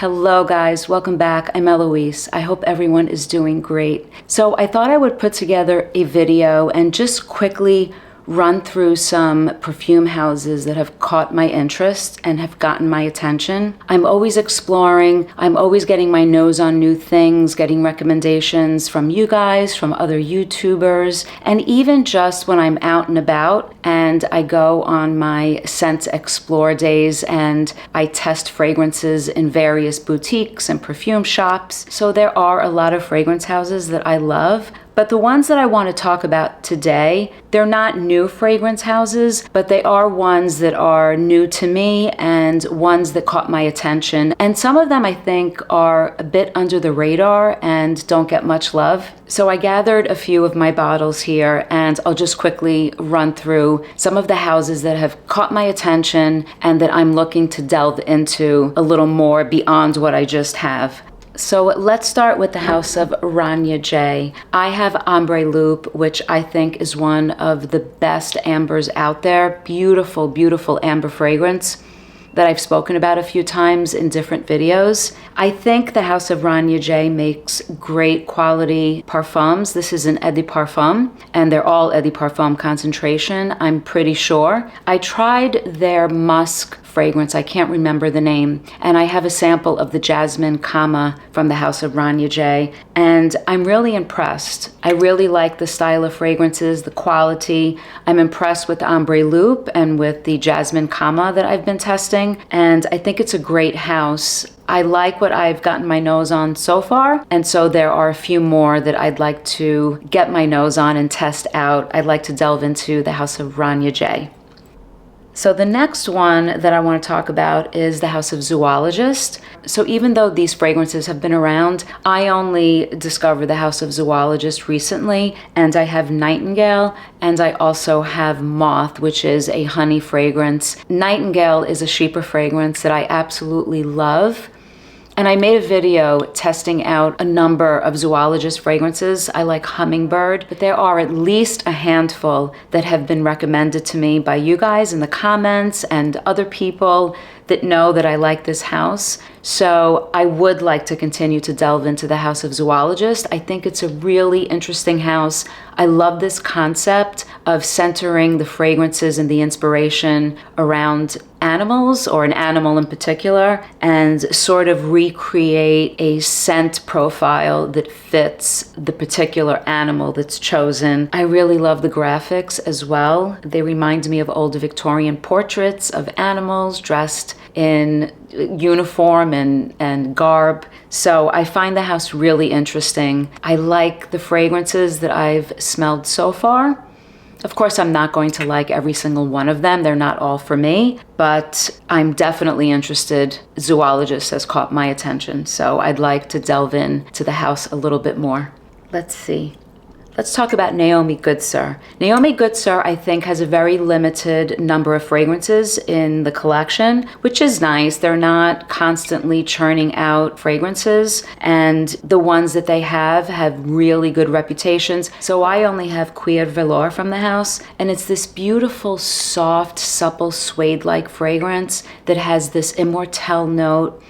Hello guys, welcome back. I'm Eloise. I hope everyone is doing great. So I thought I would put together a video and just quickly run through some perfume houses that have caught my interest and have gotten my attention. I'm always exploring, I'm always getting my nose on new things, getting recommendations from you guys, from other YouTubers, and even just when I'm out and about and I go on my Scent Explore days and I test fragrances in various boutiques and perfume shops. So there are a lot of fragrance houses that I love. But the ones that I want to talk about today, they're not new fragrance houses, but they are ones that are new to me and ones that caught my attention. And some of them I think are a bit under the radar and don't get much love. So I gathered a few of my bottles here and I'll just quickly run through some of the houses that have caught my attention and that I'm looking to delve into a little more beyond what I just have. So let's start with the house of Rania J. I have Ombre Loup, which I think is one of the best ambers out there. Beautiful, beautiful amber fragrance that I've spoken about a few times in different videos. I think the house of Rania J makes great quality parfums. This is an Eau de Parfum, and they're all Eau de Parfum concentration, I'm pretty sure. I tried their musk fragrance, I can't remember the name, and I have a sample of the Jasmine Kama from the house of Rania J, and I'm really impressed. I really like the style of fragrances, the quality. I'm impressed with the Ombre Loup and with the Jasmine Kama that I've been testing, and I think it's a great house. I like what I've gotten my nose on so far, and so there are a few more that I'd like to get my nose on and test out. I'd like to delve into the house of Rania J. So the next one that I want to talk about is the house of Zoologist. So even though these fragrances have been around, I only discovered the house of Zoologist recently, and I have Nightingale, and I also have Moth, which is a honey fragrance. Nightingale is a Chypre fragrance that I absolutely love. And I made a video testing out a number of Zoologist fragrances. I like Hummingbird, but there are at least a handful that have been recommended to me by you guys in the comments and other people that know that I like this house. So I would like to continue to delve into the house of Zoologist. I think it's a really interesting house. I love this concept of centering the fragrances and the inspiration around animals, or an animal in particular, and sort of recreate a scent profile that fits the particular animal that's chosen. I really love the graphics as well. They remind me of old Victorian portraits of animals dressed in uniform and garb. So I find the house really interesting. I like the fragrances that I've smelled so far. Of course, I'm not going to like every single one of them. They're not all for me, but I'm definitely interested. Zoologist has caught my attention, so I'd like to delve in to the house a little bit more. Let's see. Let's talk about Naomi Goodsir. Naomi Goodsir, I think, has a very limited number of fragrances in the collection, which is nice. They're not constantly churning out fragrances, and the ones that they have really good reputations. So I only have Cuir Velour from the house, and it's this beautiful, soft, supple, suede-like fragrance that has this immortelle note.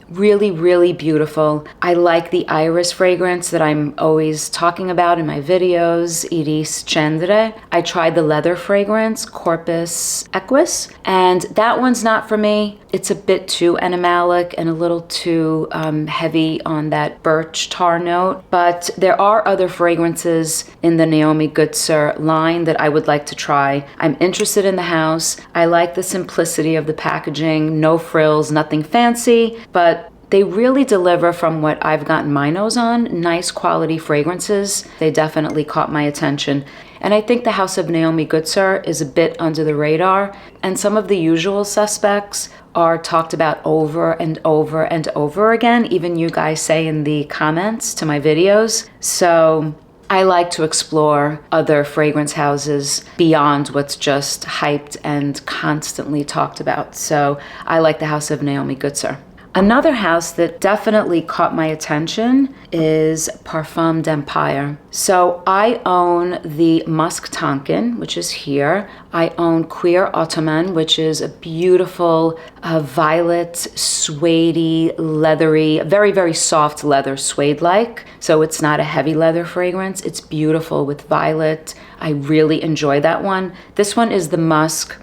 Really, really beautiful. I like the iris fragrance that I'm always talking about in my videos, Iris Cendre. I tried the leather fragrance, Corpus Equus, and that one's not for me. It's a bit too animalic and a little too heavy on that birch tar note. But there are other fragrances in the Naomi Goodsir line that I would like to try. I'm interested in the house. I like the simplicity of the packaging, no frills, nothing fancy, but they really deliver from what I've gotten my nose on. Nice quality fragrances. They definitely caught my attention. And I think the house of Naomi Goodsir is a bit under the radar, and some of the usual suspects are talked about over and over and over again. Even you guys say in the comments to my videos. So I like to explore other fragrance houses beyond what's just hyped and constantly talked about. So I like the house of Naomi Goodsir. Another house that definitely caught my attention is Parfum d'Empire. So I own the Masque Tonkin, which is here. I own Queer Ottoman, which is a beautiful violet, suede-y, leathery, very, very soft leather, suede-like. So it's not a heavy leather fragrance. It's beautiful with violet. I really enjoy that one. This one is the musk.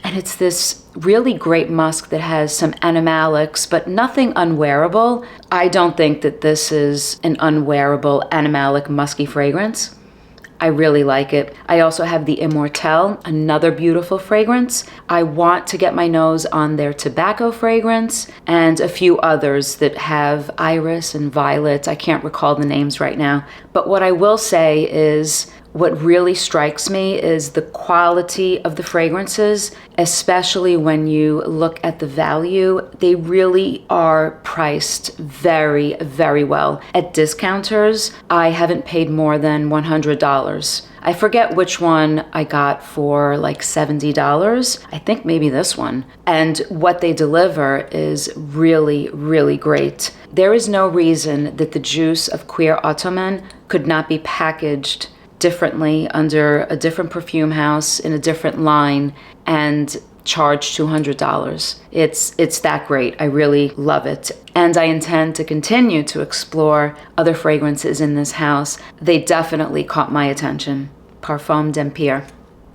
And it's this really great musk that has some animalics, but nothing unwearable. I don't think that this is an unwearable animalic musky fragrance. I really like it. I also have the Immortelle, another beautiful fragrance. I want to get my nose on their tobacco fragrance and a few others that have iris and violet. I can't recall the names right now. But what I will say is, what really strikes me is the quality of the fragrances, especially when you look at the value. They really are priced very, very well. At discounters, I haven't paid more than $100. I forget which one I got for like $70. I think maybe this one. And what they deliver is really, really great. There is no reason that the juice of Queer Ottoman could not be packaged differently under a different perfume house in a different line and charge $200. It's that great. I really love it. And I intend to continue to explore other fragrances in this house. They definitely caught my attention. Parfum d'Empire.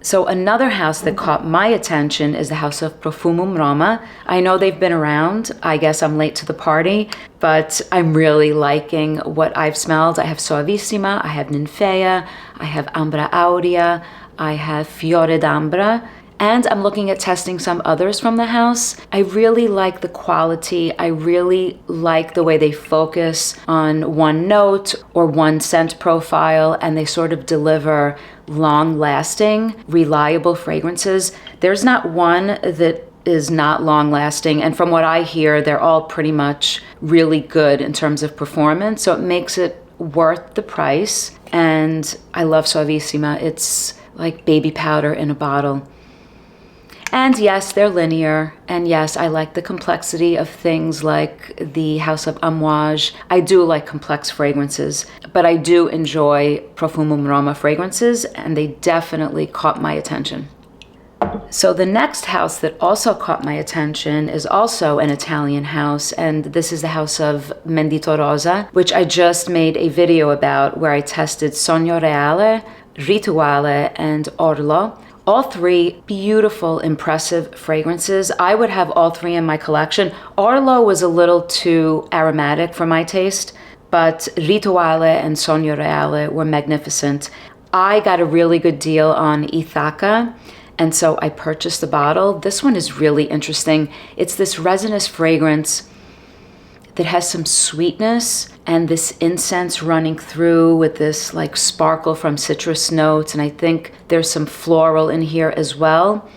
So another house that caught my attention is the house of Profumum Roma. I know they've been around. I guess I'm late to the party, but I'm really liking what I've smelled. I have Suavissima, I have Ninfea, I have Ambra Aurea, I have Fiore d'Ambra, and I'm looking at testing some others from the house. I really like the quality. I really like the way they focus on one note or one scent profile, and they sort of deliver long-lasting, reliable fragrances. There's not one that is not long-lasting, and from what I hear, they're all pretty much really good in terms of performance, so it makes it worth the price. And I love Suavissima. It's like baby powder in a bottle. And yes, they're linear. And yes, I like the complexity of things like the House of Amouage. I do like complex fragrances, but I do enjoy Profumum Roma fragrances, and they definitely caught my attention. So the next house that also caught my attention is also an Italian house, and this is the house of Mendittorosa, which I just made a video about where I tested Sogno Reale, Rituale, and Orlo. All three beautiful, impressive fragrances. I would have all three in my collection. Orlo was a little too aromatic for my taste, but Rituale and Sogno Reale were magnificent. I got a really good deal on Ithaca, and so I purchased the bottle. This one is really interesting. It's this resinous fragrance that has some sweetness and this incense running through with this like sparkle from citrus notes, and I think there's some floral in here as well.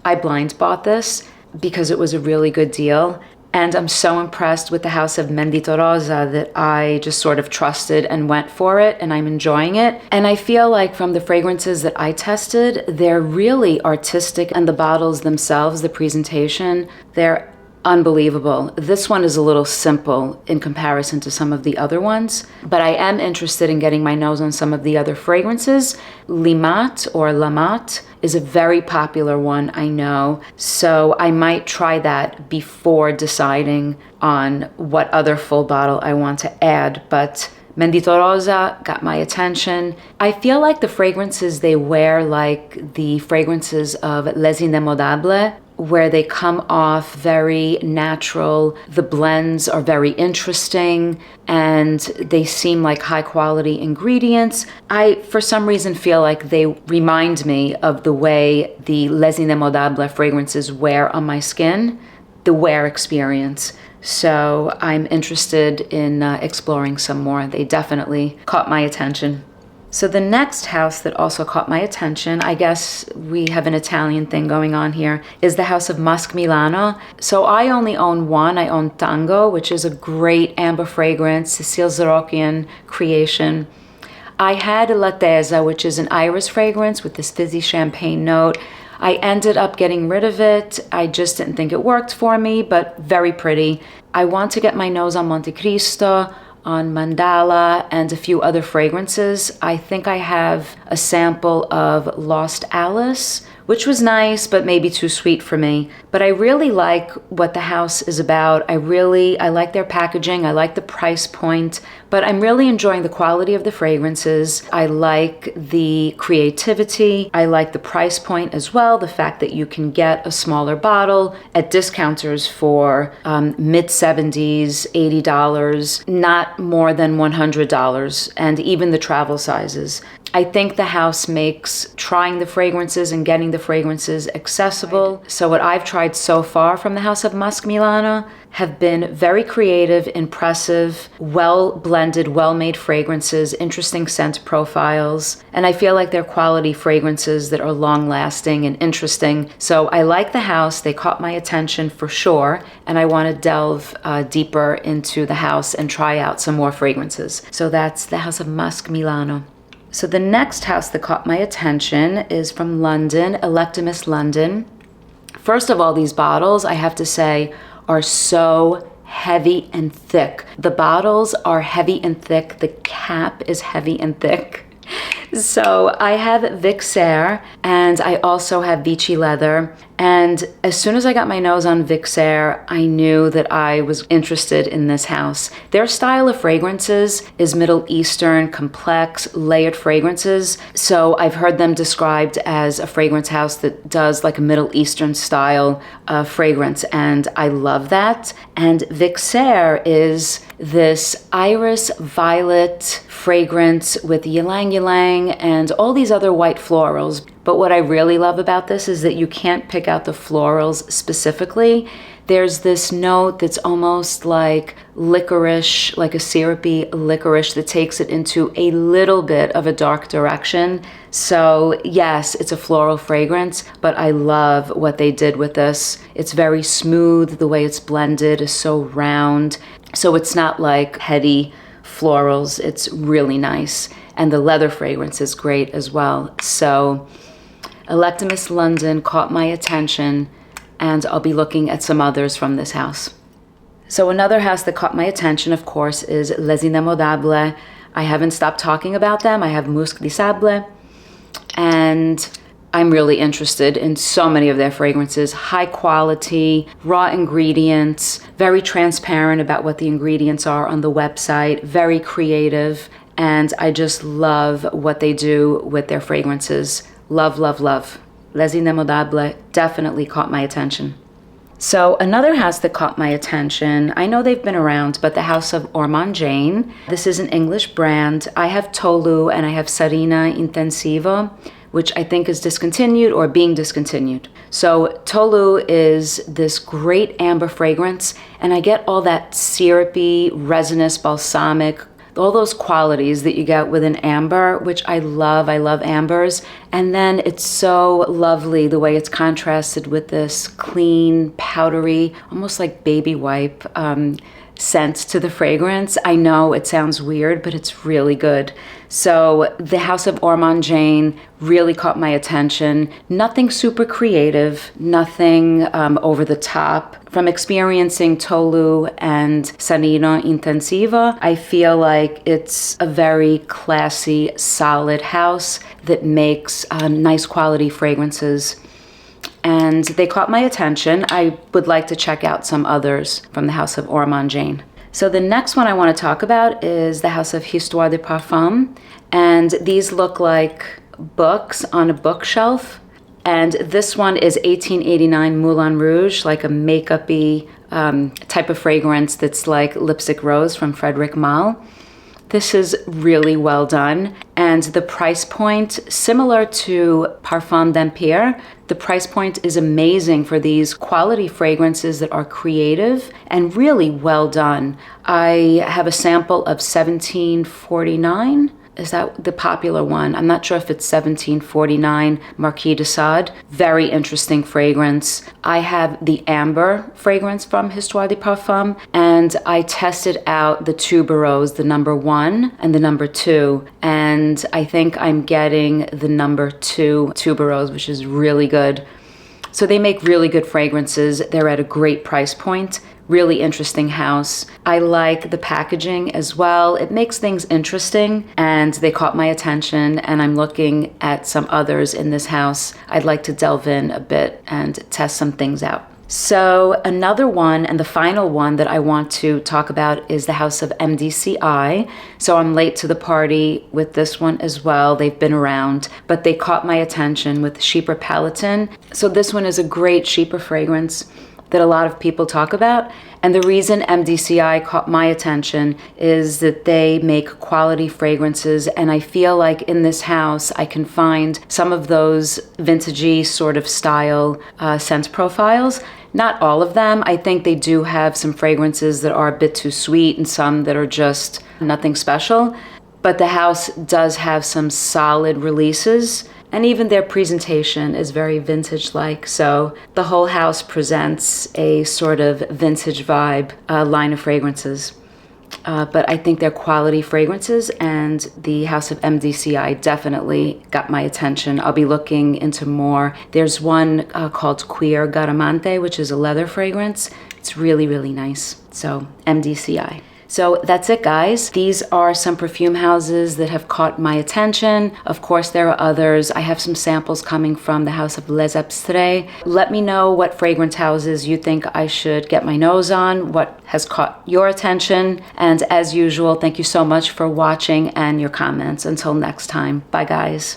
I blind bought this because it was a really good deal, and I'm so impressed with the house of Mendittorosa that I just sort of trusted and went for it, and I'm enjoying it. And I feel like from the fragrances that I tested, they're really artistic, and the bottles themselves, the presentation, they're unbelievable. This one is a little simple in comparison to some of the other ones, but I am interested in getting my nose on some of the other fragrances. Limat or Lamat is a very popular one, I know, so I might try that before deciding on what other full bottle I want to add, but Mendittorosa got my attention. I feel like the fragrances they wear like the fragrances of Les Indemodables, where they come off very natural. The blends are very interesting and they seem like high quality ingredients. I, for some reason, feel like they remind me of the way the Les Indemodables fragrances wear on my skin, the wear experience. So I'm interested in exploring some more. They definitely caught my attention. So the next house that also caught my attention, I guess we have an Italian thing going on here, is the house of Masque Milano. So I only own one. I own Tango, which is a great amber fragrance, Cécile Zarokian creation. I had Latesa, which is an iris fragrance with this fizzy champagne note. I ended up getting rid of it. I just didn't think it worked for me, but very pretty. I want to get my nose on Monte Cristo, on Mandala, and a few other fragrances. I think I have a sample of Lost Alice, which was nice, but maybe too sweet for me. But I really like what the house is about. I like their packaging. I like the price point, but I'm really enjoying the quality of the fragrances. I like the creativity. I like the price point as well. The fact that you can get a smaller bottle at discounters for mid-70s, $80, not more than $100, and even the travel sizes. I think the house makes trying the fragrances and getting the fragrances accessible. So what I've tried so far from the house of Masque Milano have been very creative, impressive, well-blended, well-made fragrances, interesting scent profiles. And I feel like they're quality fragrances that are long-lasting and interesting. So I like the house. They caught my attention for sure. And I want to delve deeper into the house and try out some more fragrances. So that's the house of Masque Milano. So the next house that caught my attention is from London, Electimuss London. First of all, these bottles, I have to say, are so heavy and thick. The bottles are heavy and thick. The cap is heavy and thick. So I have Vixer, and I also have Vichy Leather. And as soon as I got my nose on Vixer, I knew that I was interested in this house. Their style of fragrances is Middle Eastern, complex, layered fragrances. So I've heard them described as a fragrance house that does like a Middle Eastern style fragrance, and I love that. And Vixer is this iris violet fragrance with ylang ylang and all these other white florals. But what I really love about this is that you can't pick out the florals specifically. There's this note that's almost like licorice, like a syrupy licorice that takes it into a little bit of a dark direction. So yes, it's a floral fragrance, but I love what they did with this. It's very smooth. The way it's blended is so round. So it's not like heady florals. It's really nice. And the leather fragrance is great as well. So Electimuss London caught my attention, and I'll be looking at some others from this house. So another house that caught my attention, of course, is Les Indemodables. I haven't stopped talking about them. I have Musc di Sable, and I'm really interested in so many of their fragrances. High quality, raw ingredients, very transparent about what the ingredients are on the website, very creative, and I just love what they do with their fragrances. Love, love, love. Les Indemodables definitely caught my attention. So another house that caught my attention, I know they've been around, but the house of Ormonde Jayne. This is an English brand. I have Tolu and I have Sarina Intensivo, which I think is discontinued or being discontinued. So Tolu is this great amber fragrance, and I get all that syrupy, resinous, balsamic, all those qualities that you get with an amber, which I love. I love ambers. And then it's so lovely the way it's contrasted with this clean, powdery, almost like baby wipe scent to the fragrance. I know it sounds weird, but it's really good. So the house of Ormonde Jayne really caught my attention. Nothing super creative, nothing over the top. From experiencing Tolu and Sarina Intensiva, I feel like it's a very classy, solid house that makes nice quality fragrances. And they caught my attention. I would like to check out some others from the house of Ormonde Jayne. So the next one I want to talk about is the house of Histoires de Parfums. And these look like books on a bookshelf. And this one is 1889 Moulin Rouge, like a makeup-y type of fragrance that's like Lipstick Rose from Frederic Malle. This is really well done, and the price point, similar to Parfum d'Empire, the price point is amazing for these quality fragrances that are creative and really well done. I have a sample of $17.49, is that the popular one? I'm not sure if it's 1749 Marquis de Sade. Very interesting fragrance. I have the amber fragrance from Histoires de Parfums, and I tested out the tuberose, the number 1 and the number 2, and I think I'm getting the number 2 tuberose, which is really good. So they make really good fragrances. They're at a great price point. Really interesting house. I like the packaging as well. It makes things interesting, and they caught my attention, and I'm looking at some others in this house. I'd like to delve in a bit and test some things out. So another one, and the final one that I want to talk about, is the house of MDCI. So I'm late to the party with this one as well. They've been around, but they caught my attention with Chypre Palatine. So this one is a great Chypre fragrance that a lot of people talk about. And the reason MDCI caught my attention is that they make quality fragrances, and I feel like in this house I can find some of those vintagey sort of style scent profiles. Not all of them. I think they do have some fragrances that are a bit too sweet and some that are just nothing special. But the house does have some solid releases, and even their presentation is very vintage-like. So the whole house presents a sort of vintage vibe line of fragrances. But I think they're quality fragrances, and the house of MDCI definitely got my attention. I'll be looking into more. There's one called Queer Garamante, which is a leather fragrance. It's really, really nice. So MDCI. So that's it, guys. These are some perfume houses that have caught my attention. Of course, there are others. I have some samples coming from the house of Les Abstraits. Let me know what fragrance houses you think I should get my nose on, what has caught your attention. And as usual, thank you so much for watching and your comments. Until next time, bye, guys.